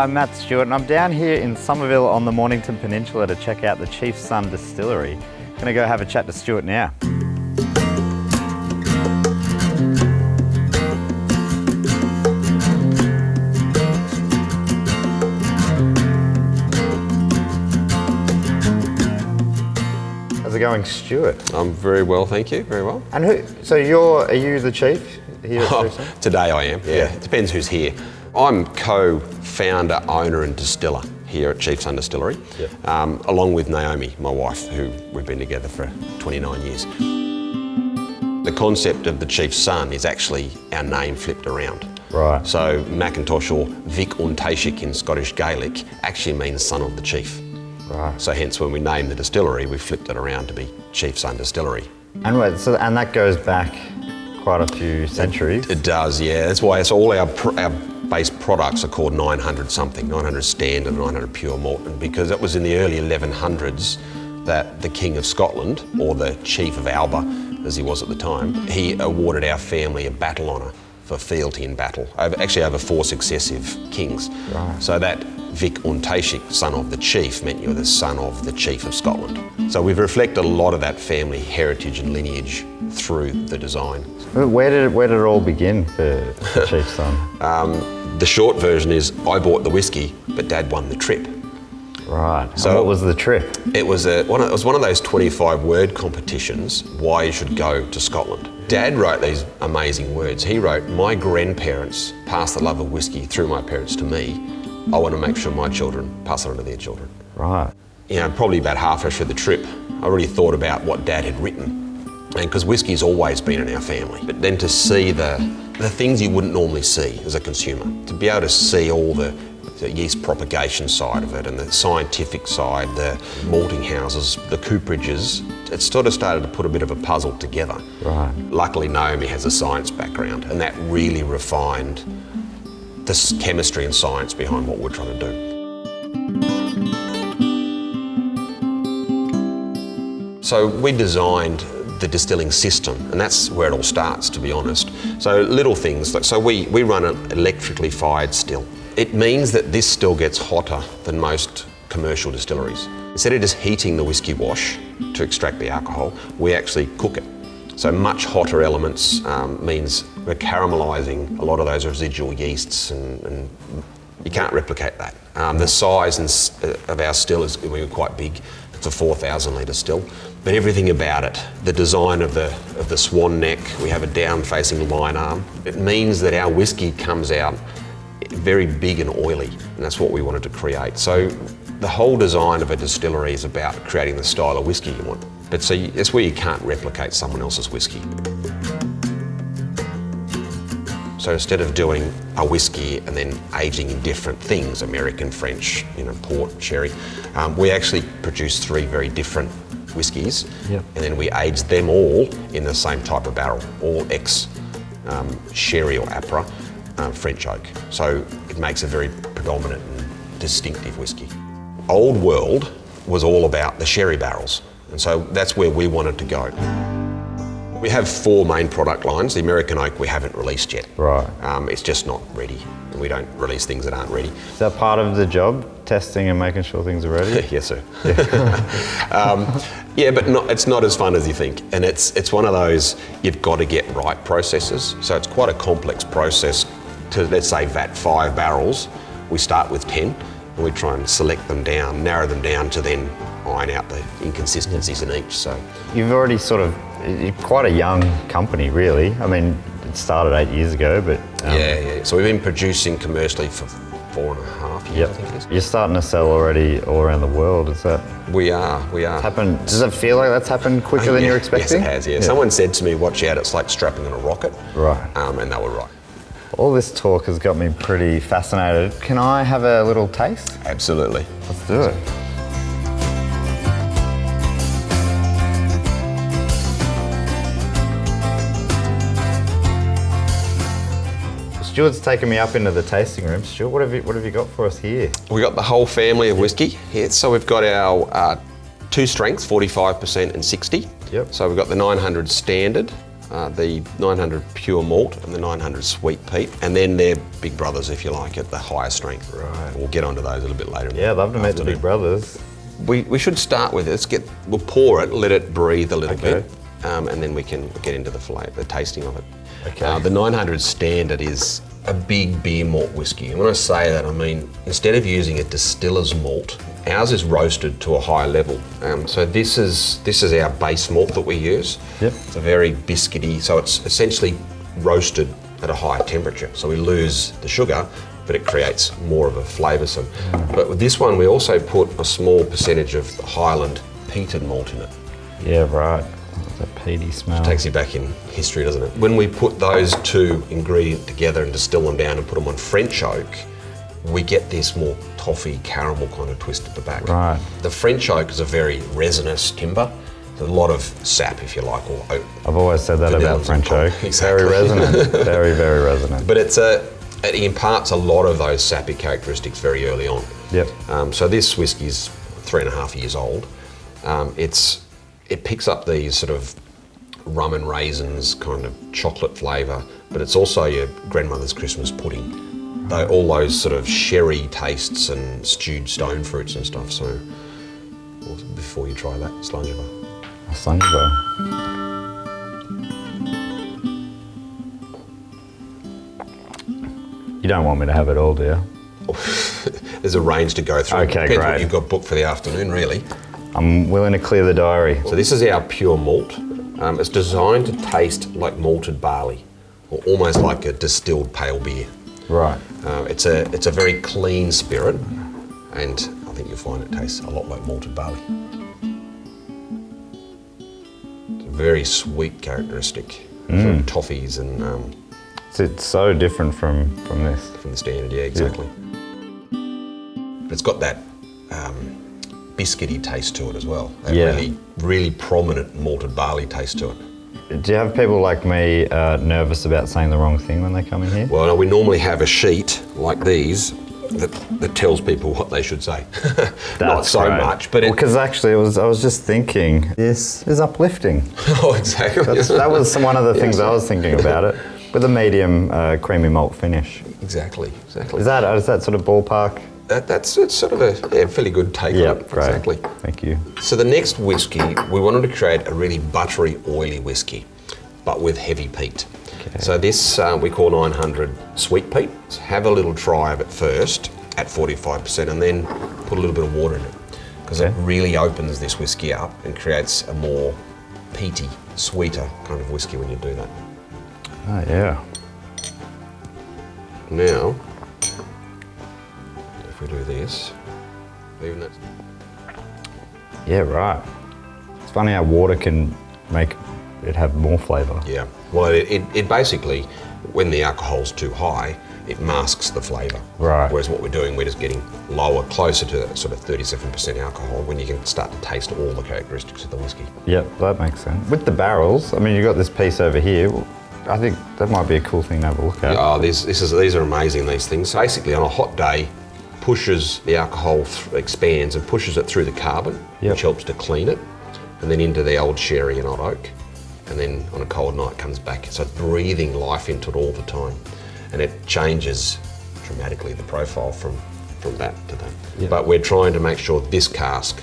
I'm Matt Stewart and I'm down here in Somerville on the Mornington Peninsula to check out the Chief's Son Distillery. I'm gonna go have a chat to Stuart now. How's it going, Stuart? I'm very well, thank you, very well. And are you the chief here at Chief's Son? Today I am, yeah. It depends who's here. I'm co-founder, owner and distiller here at Chief's Son Distillery, along with Naomi, my wife, who we've been together for 29 years. The concept of the Chief's Son is actually our name flipped around. Right. So Macintosh, or VIC in Scottish Gaelic, actually means son of the chief. Right. So hence when we named the distillery, we flipped it around to be Chief's Son Distillery. And that goes back quite a few centuries. It does, yeah. That's why it's all our base products are called 900 something, 900 standard, 900 pure malt, and because it was in the early 1100s that the King of Scotland, or the Chief of Alba, as he was at the time, he awarded our family a battle honour for fealty in battle, over 4 successive kings. Right. So that Vic Untashik, son of the chief, meant you were the son of the Chief of Scotland. So we've reflected a lot of that family heritage and lineage through the design. Where did it all begin for Chief's Son? The short version is I bought the whiskey, but Dad won the trip. Right. So and what was the trip? It was one of those 25-word competitions, why you should go to Scotland. Dad wrote these amazing words. He wrote, "My grandparents passed the love of whiskey through my parents to me. I want to make sure my children pass it on to their children." Right. You know, probably about halfway through the trip, I really thought about what Dad had written. And because whiskey's always been in our family. But then to see the things you wouldn't normally see as a consumer, to be able to see all the yeast propagation side of it and the scientific side, the malting houses, the cooperages, it sort of started to put a bit of a puzzle together. Right. Luckily, Naomi has a science background, and that really refined the chemistry and science behind what we're trying to do. So we designed the distilling system, and that's where it all starts, to be honest. So little things, so we run an electrically fired still. It means that this still gets hotter than most commercial distilleries. Instead of just heating the whiskey wash to extract the alcohol, we actually cook it. So much hotter elements means we're caramelising a lot of those residual yeasts, and you can't replicate that. The size of our still is quite big. It's a 4,000 litre still, but everything about it, the design of the swan neck, we have a down-facing line arm. It means that our whiskey comes out very big and oily, and that's what we wanted to create. So the whole design of a distillery is about creating the style of whiskey you want. But so it's where you can't replicate someone else's whiskey. So instead of doing a whiskey and then aging in different things, American, French, port, sherry, we actually produce 3 very different whiskies, and then we age them all in the same type of barrel, all sherry or Apra, French oak. So it makes a very predominant and distinctive whiskey. Old world was all about the sherry barrels, and so that's where we wanted to go. We have 4 main product lines. The American oak we haven't released yet. Right. It's just not ready, and we don't release things that aren't ready. Is that part of the job, testing and making sure things are ready? Yes, sir. Yeah, but it's not as fun as you think, and it's one of those you've got to get right processes. So it's quite a complex process to, let's say, vat 5 barrels. We start with 10, and we try and select them down, narrow them down to then iron out the inconsistencies in each. So you've already you're quite a young company, really. I mean, it started 8 years ago, but... Yeah. So we've been producing commercially for 4.5 years, I think it is. You're starting to sell already all around the world, is that? We are. Does it feel like that's happened quicker than you're expecting? Yes, it has, yeah. Someone said to me, watch out, it's like strapping on a rocket. Right. And they were right. All this talk has got me pretty fascinated. Can I have a little taste? Absolutely. Let's do it. Stuart's taken me up into the tasting room. Stuart, what have you got for us here? We got the whole family of whiskey here. So we've got our two strengths, 45% and 60. Yep. So we've got the 900 standard, the 900 pure malt, and the 900 sweet peat, and then they're big brothers, if you like, at the higher strength. Right. We'll get onto those a little bit later. Yeah, I'd love to meet the big brothers. We should start with it. We'll pour it, let it breathe a little bit, and then we can get into the flavour, the tasting of it. Okay. The 900 standard is a big beer malt whiskey. And when I say that, I mean, instead of using a distiller's malt, ours is roasted to a high level. So this is our base malt that we use. Yep. It's a very biscuity, so it's essentially roasted at a higher temperature. So we lose the sugar, but it creates more of a flavoursome. But with this one, we also put a small percentage of Highland peated malt in it. Yeah, right. That peaty smell. Takes you back in history, doesn't it? When we put those two ingredients together and distill them down and put them on French oak, we get this more toffee caramel kind of twist at the back. Right. The French oak is a very resinous timber. There's a lot of sap, if you like, or oak. I've always said that about French oak. Exactly. Very resonant. Very, very resonant. But it imparts a lot of those sappy characteristics very early on. Yep. So this whiskey's 3.5 years old. It picks up these sort of rum and raisins kind of chocolate flavour, but it's also your grandmother's Christmas pudding. All those sort of sherry tastes and stewed stone fruits and stuff. So before you try that, Slangebar. Slangebar. You don't want me to have it all, do you? There's a range to go through. Okay, Depends great. what you've got booked for the afternoon, really. I'm willing to clear the diary. So this is our pure malt. It's designed to taste like malted barley, or almost like a distilled pale beer. Right. It's a very clean spirit, and I think you'll find it tastes a lot like malted barley. It's a very sweet characteristic. Sort of toffees and It's so different from this. from the standard, yeah, exactly. But it's got that biscuity taste to it as well. That really prominent malted barley taste to it. Do you have people like me nervous about saying the wrong thing when they come in here? Well, no, we normally have a sheet like these that tells people what they should say. Not so much, but because actually, I was just thinking this is uplifting. Oh, exactly. That was one of the things I was thinking about it, with a medium creamy malt finish. Exactly. Is that sort of ballpark? It's sort of a fairly good take on it. Great. Exactly. Thank you. So the next whiskey, we wanted to create a really buttery, oily whiskey, but with heavy peat. Okay. So this we call 900 sweet peat. So have a little try of it first at 45%, and then put a little bit of water in it, because it really opens this whiskey up and creates a more peaty, sweeter kind of whiskey when you do that. Oh yeah. Now, if we do this, even that. Yeah, right. It's funny how water can make it have more flavour. Yeah. Well, it basically, when the alcohol's too high, it masks the flavour. Right. Whereas what we're doing, we're just getting lower, closer to that sort of 37% alcohol, when you can start to taste all the characteristics of the whiskey. Yep, that makes sense. With the barrels, I mean, you've got this piece over here. I think that might be a cool thing to have a look at. Oh, these are amazing, these things. Basically, on a hot day, pushes the alcohol, expands and pushes it through the carbon, which helps to clean it, and then into the old sherry and old oak. And then on a cold night comes back. So it's breathing life into it all the time. And it changes dramatically the profile from that to that. Yep. But we're trying to make sure this cask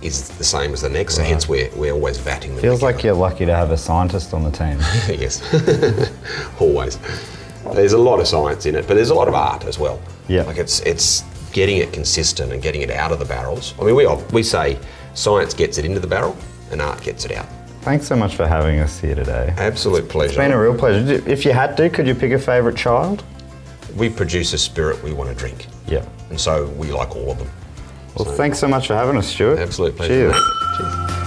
is the same as the next, so hence we're always vatting them. Feels like you're lucky to have a scientist on the team. Yes, always. There's a lot of science in it, but there's a lot of art as well. Yeah. Like it's getting it consistent and getting it out of the barrels. I mean, we say science gets it into the barrel and art gets it out. Thanks so much for having us here today. Absolute pleasure. It's been a real pleasure. If you had to, could you pick a favourite child? we produce a spirit we want to drink. Yeah. And so we like all of them. Well, thanks so much for having us, Stuart. Absolute pleasure. Cheers. Mate. Cheers.